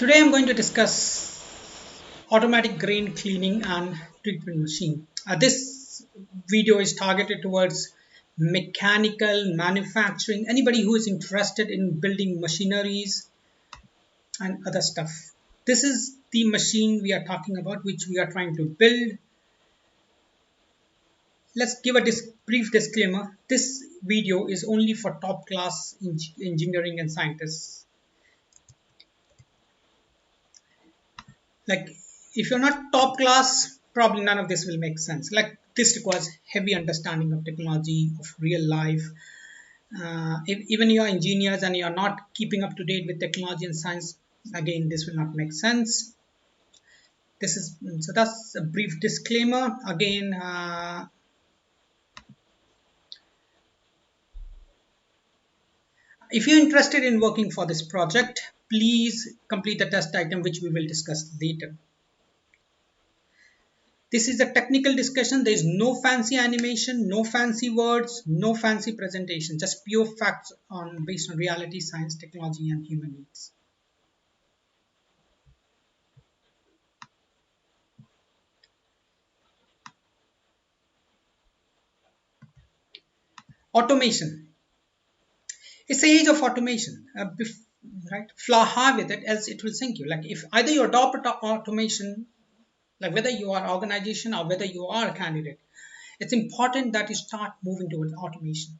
Today I'm going to discuss automatic grain cleaning and treatment machine. This video is targeted towards mechanical manufacturing, anybody who is interested in building machineries and other stuff. This is the machine we are talking about, which we are trying to build. Let's give a brief disclaimer. This video is only for top class engineering and scientists. Like, if you're not top class, probably none of this will make sense. Like, this requires heavy understanding of technology, of real life. If even you're engineers and you're not keeping up to date with technology and science, again, this will not make sense. This is so that's a brief disclaimer. Again, if you're interested in working for this project, please complete the test item, which we will discuss later. This is a technical discussion. There is no fancy animation, no fancy words, no fancy presentation, just pure facts based on reality, science, technology, and human needs. Automation. It's the age of automation. Right? Fly high with it, else it will sink you. Like, if either you adopt automation, like whether you are an organization or whether you are a candidate, it's important that you start moving towards automation.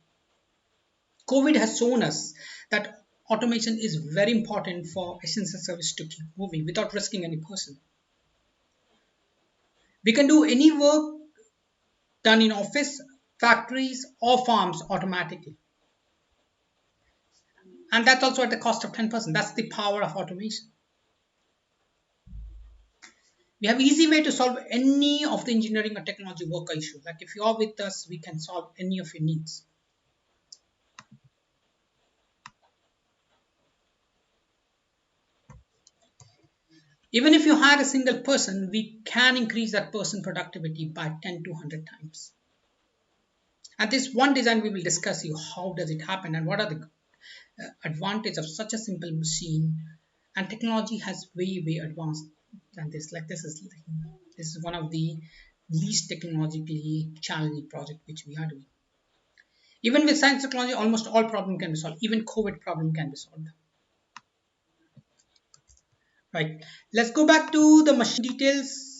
COVID has shown us that automation is very important for essential service to keep moving without risking any person. We can do any work done in office, factories, or farms automatically. And that's also at the cost of 10%. That's the power of automation. We have easy way to solve any of the engineering or technology work issue. Like, if you are with us, we can solve any of your needs. Even if you hire a single person, we can increase that person productivity by 10 to 100 times. And this one design we will discuss you how does it happen and what are the advantage of such a simple machine. And technology has way advanced than this. Like, this is one of the least technologically challenging project which we are doing. Even with science technology, almost all problem can be solved. Even COVID problem can be solved. Right, let's go back to the machine details.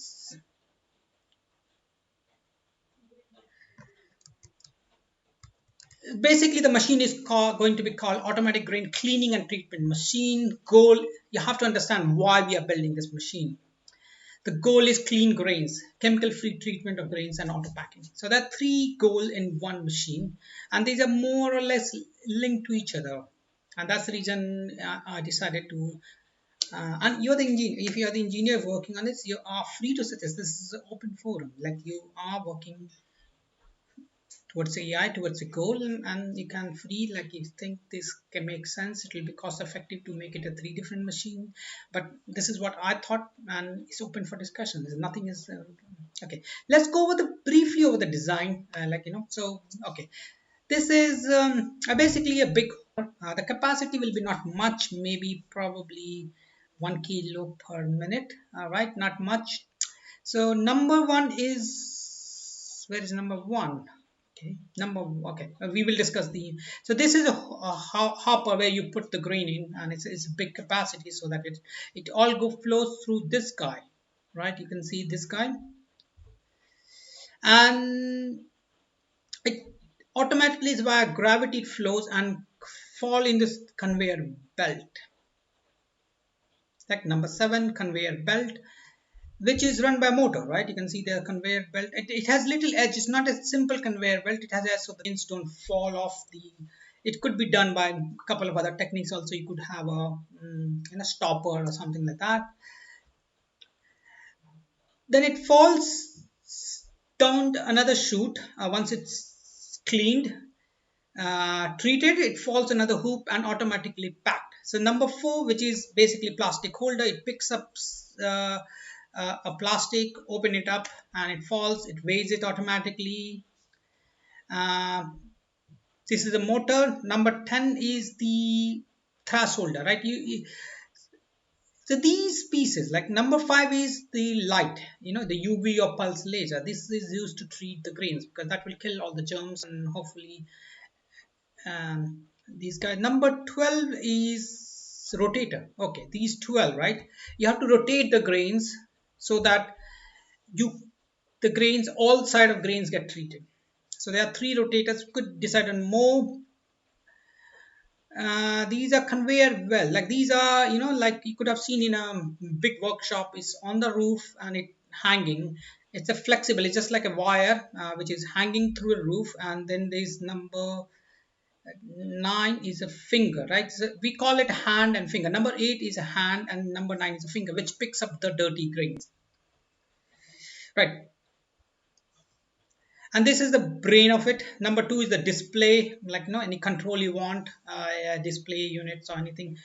Basically, the machine is going to be called automatic grain cleaning and treatment machine. Goal, you have to understand why we are building this machine. The goal is clean grains, chemical-free treatment of grains, and auto packing. So there are three goals in one machine, and these are more or less linked to each other. And that's the reason I decided to. And you're the engineer. If you are the engineer working on this, you are free to suggest. This is an open forum. Like, you are working towards AI, towards a goal, and you can free, like, you think this can make sense, it will be cost effective to make it a 3 different machine, but this is what I thought, and it's open for discussion. There's nothing is okay. Let's go over the briefly over the design, so okay, this is basically a big the capacity will be not much, maybe probably 1 kilo per minute. All right, not much. So number one is, where is number one? Okay, okay, we will discuss the. So this is a hopper where you put the grain in, and it's a big capacity, so that it all flows through this guy, right? You can see this guy, and it automatically is via gravity it flows and fall in this conveyor belt. Like number 7, conveyor belt, which is run by motor, right? You can see the conveyor belt. It has little edge. It's not a simple conveyor belt. It has edge so the grains don't fall off the. It could be done by a couple of other techniques also. You could have a stopper or something like that. Then it falls down another chute. Once it's cleaned, treated, it falls another hoop and automatically packed. So number 4, which is basically plastic holder, it picks up a plastic, open it up, and it falls, it weighs it automatically. This is a motor. Number 10 is the thresholder, right? So these pieces, like number 5 is the light, the UV or pulse laser. This is used to treat the grains because that will kill all the germs and hopefully these guys. Number 12 is rotator. Okay, these 12, right? You have to rotate the grains so that you the grains, all side of grains get treated. So there are 3 rotators. You could decide on more. These are conveyor well, like these are, like you could have seen in a big workshop, is on the roof and it hanging. It's a flexible, it's just like a wire which is hanging through a roof. And then there's number 9 is a finger, right? So we call it hand and finger. Number 8 is a hand and number 9 is a finger, which picks up the dirty grains, right? And this is the brain of it. Number 2 is the display, like any control you want, display units or anything.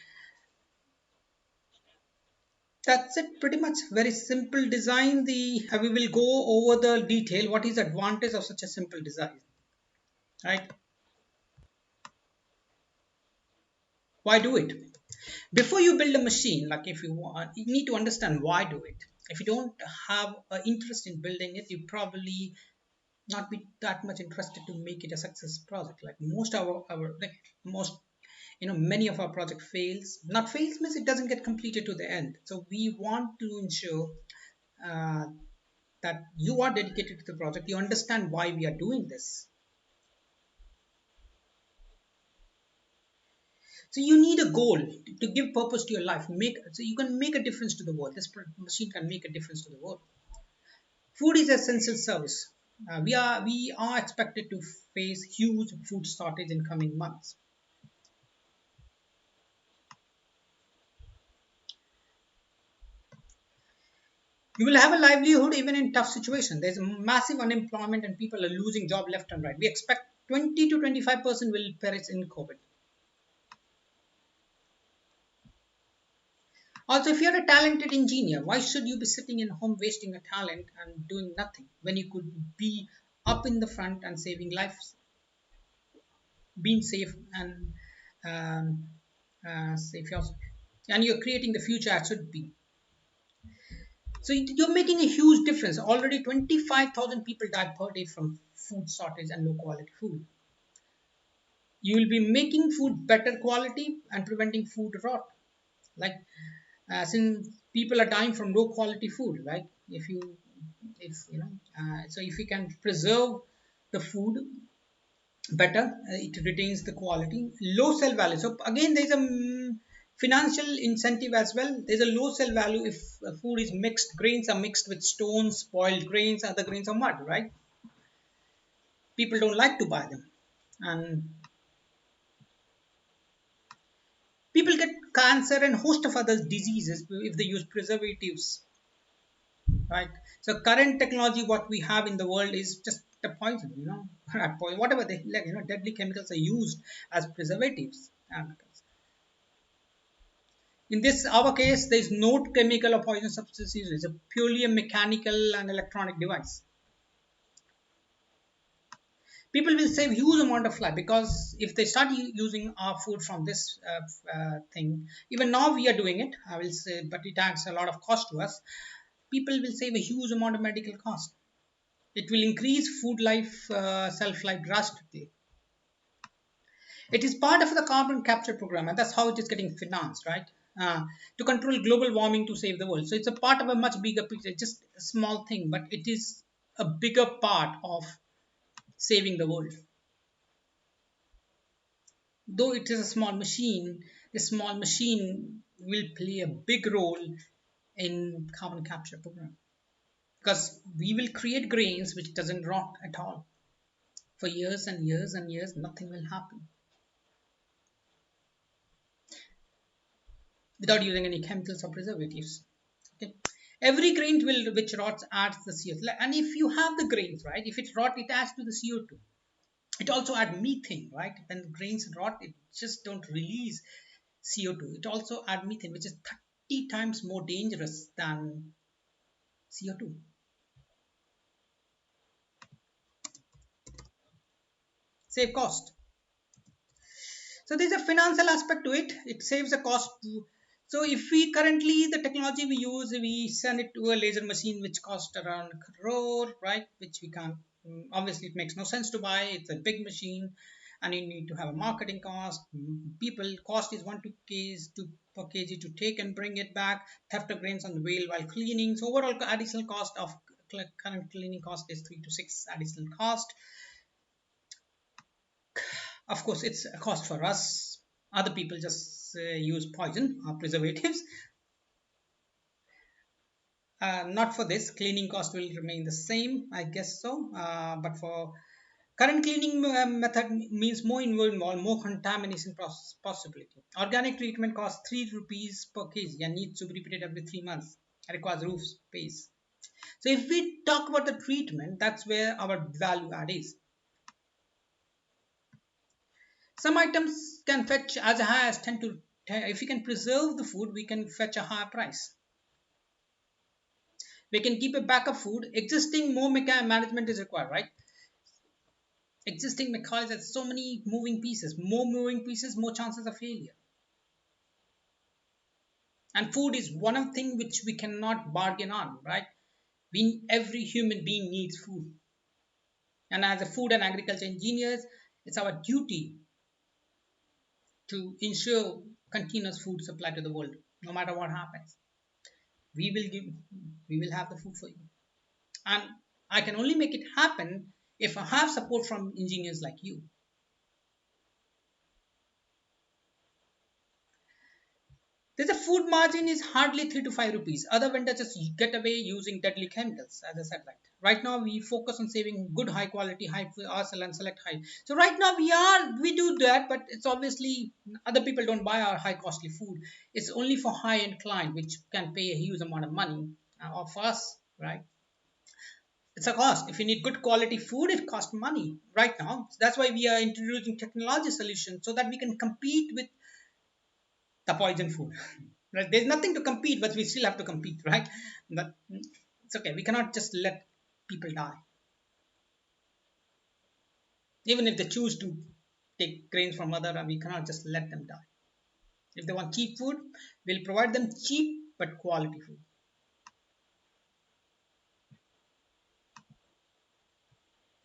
That's it, pretty much. Very simple design. We will go over the detail. What is the advantage of such a simple design, right? Why do it? Before you build a machine, like if you want, you need to understand why do it. If you don't have an interest in building it, you probably not be that much interested to make it a success project. Like most of our like most many of our project fails. Not fails means it doesn't get completed to the end. So we want to ensure uh, that you are dedicated to the project, you understand why we are doing this. So you need a goal to give purpose to your life, make so you can make a difference to the world. This machine can make a difference to the world. Food is essential service. We are expected to face huge food shortage in coming months. You will have a livelihood even in tough situation. There's massive unemployment and people are losing job left and right. We expect 20 to 25% will perish in COVID. Also, if you're a talented engineer, why should you be sitting in home wasting your talent and doing nothing when you could be up in the front and saving lives, being safe and um, safe yourself, and you're creating the future as should be. So you're making a huge difference. Already 25,000 people die per day from food shortage and low quality food. You will be making food better quality and preventing food rot. Like since people are dying from low quality food, like if you know so if we can preserve the food better, it retains the quality. Low cell value, so again there's a financial incentive as well. There's a low cell value if food is mixed, grains are mixed with stones, spoiled grains, other grains are mud, right? People don't like to buy them, and people get cancer and host of other diseases if they use preservatives, right? So current technology, what we have in the world is just a poison, whatever they like, deadly chemicals are used as preservatives. In this our case, there is no chemical or poison substance used. It's a purely a mechanical and electronic device. People will save huge amount of life because if they start using our food from this thing, even now we are doing it, I will say, but it adds a lot of cost to us. People will save a huge amount of medical cost. It will increase food life, shelf life drastically. It is part of the carbon capture program, and that's how it is getting financed, right? To control global warming to save the world. So it's a part of a much bigger picture, just a small thing, but it is a bigger part of saving the world. Though it is a small machine, the small machine will play a big role in carbon capture program because we will create grains which doesn't rot at all. For years and years and years, nothing will happen without using any chemicals or preservatives. Okay. Every grain will which rots adds the CO2. And if you have the grains, right, if it rot, it adds to the CO2. It also adds methane, right? When the grains rot, it just don't release CO2. It also adds methane, which is 30 times more dangerous than CO2. Save cost. So there's a financial aspect to it. It saves the cost So if we currently the technology we use, we send it to a laser machine which costs around a crore, right? Which we can't. Obviously, it makes no sense to buy. It's a big machine, and you need to have a marketing cost. People cost is 1 2 kg to per kg to take and bring it back. Theft of grains on the wheel while cleaning. So overall additional cost of current cleaning cost is 3 to 6 additional cost. Of course, it's a cost for us. Other people just use poison or preservatives. Not for this, cleaning cost will remain the same, I guess so. But for current cleaning method means more involved, more contamination possibility. Organic treatment costs 3 rupees per kg and needs to be repeated every 3 months. It requires roof space. So if we talk about the treatment, that's where our value add is. Some items can fetch as high as 10 to 10. If we can preserve the food, we can fetch a higher price. We can keep a backup food. Existing more management is required, right? Existing mechanics has so many moving pieces. More moving pieces, more chances of failure. And food is one of the things which we cannot bargain on, right? Every human being needs food. And as a food and agriculture engineers, it's our duty to ensure continuous food supply to the world, no matter what happens. We will give, we will have the food for you. And I can only make it happen if I have support from engineers like you. There's a food margin is hardly 3 to 5 rupees. Other vendors just get away using deadly chemicals, as I said. Right now, we focus on saving good, high quality, high RSL and select high. So right now we do that, but it's obviously other people don't buy our high costly food. It's only for high end client which can pay a huge amount of money, or for us, right? It's a cost. If you need good quality food, it costs money right now. So that's why we are introducing technology solutions so that we can compete with the poison food. Right? There's nothing to compete, but we still have to compete, right? But it's okay. We cannot just let people die. Even if they choose to take grains from other, we cannot just let them die. If they want cheap food, we'll provide them cheap but quality food.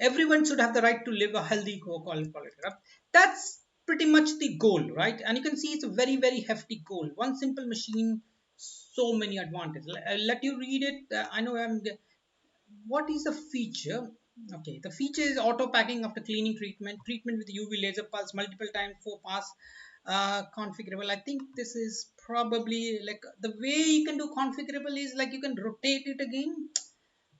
Everyone should have the right to live a healthy quality life. That's pretty much the goal, right? And you can see it's a very, very hefty goal. One simple machine, so many advantages. I'll let you read it. I know what is the feature? Okay, the feature is auto packing after cleaning treatment with UV laser pulse multiple times, 4 pass, configurable. I think this is probably like the way you can do configurable is like you can rotate it again.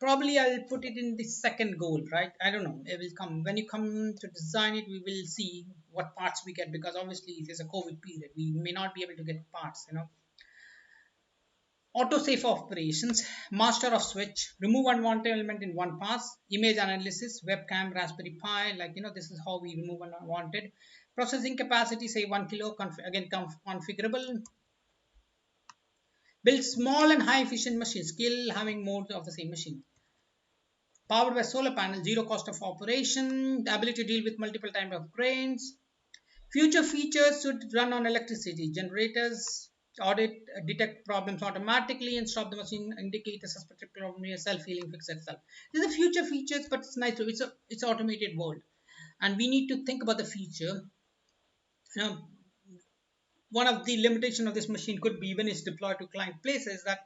Probably I'll put it in the second goal, right? I don't know. It will come when you come to design it. We will see what parts we get, because obviously it is a COVID period. We may not be able to get parts, Auto save operations, master of switch, remove unwanted element in one pass, image analysis, webcam, Raspberry Pi, this is how we remove unwanted. Processing capacity, say 1 kilo, configurable. Build small and high efficient machines, skill having more of the same machine. Powered by solar panel, zero cost of operation, the ability to deal with multiple types of grains. Future features should run on electricity. Generators audit, detect problems automatically and stop the machine, indicate a suspected problem, self-healing, fix itself. These are future features, but it's nice. It's an automated world. And we need to think about the future. One of the limitation of this machine could be when it's deployed to client places that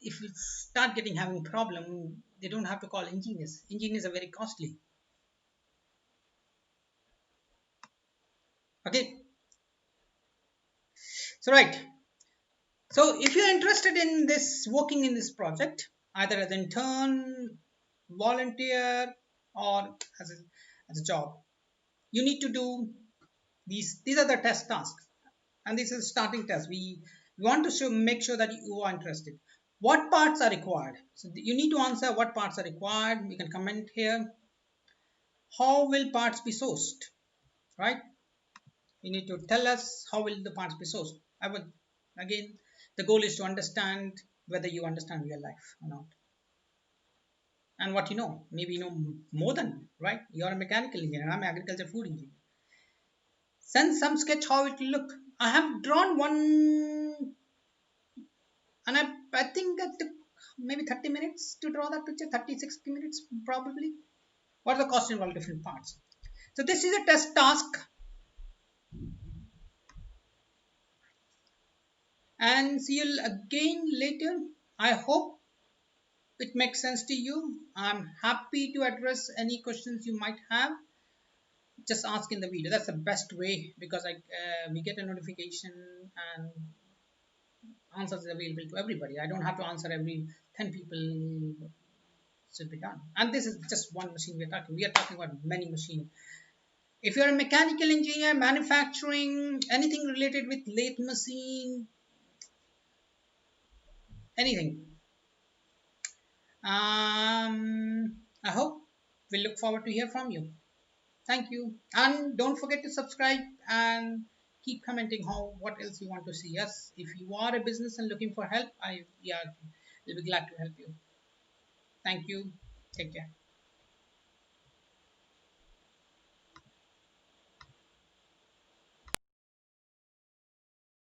if we start having problem, they don't have to call engineers. Engineers are very costly. Okay. So right. So if you're interested in this, working in this project, either as an intern, volunteer, or as a job, you need to do these. These are the test tasks, and this is starting test. We want to make sure that you are interested. What parts are required? So you need to answer what parts are required. You can comment here. How will parts be sourced? Right? You need to tell us how will the parts be sourced. I would again, the goal is to understand whether you understand real life or not, and what you know. Maybe you know more than, right? You're a mechanical engineer. I'm an agriculture food engineer. Send some sketch how it will look. I have drawn one And I think that took maybe 30 minutes to draw that picture, 30, 60 minutes probably. What are the cost involved different parts? So this is a test task, and see you again later. I hope it makes sense to you. I'm happy to address any questions you might have. Just ask in the video. That's the best way, because we get a notification and answers is available to everybody. I don't have to answer every 10 people. Should be done. And this is just one machine we're talking. We are talking about many machines. If you're a mechanical engineer, manufacturing, anything related with lathe machine, anything, I hope we look forward to hear from you. Thank you, and don't forget to subscribe and keep commenting how what else you want to see us. If you are a business and looking for help, I will be glad to help you. Thank you. Take care.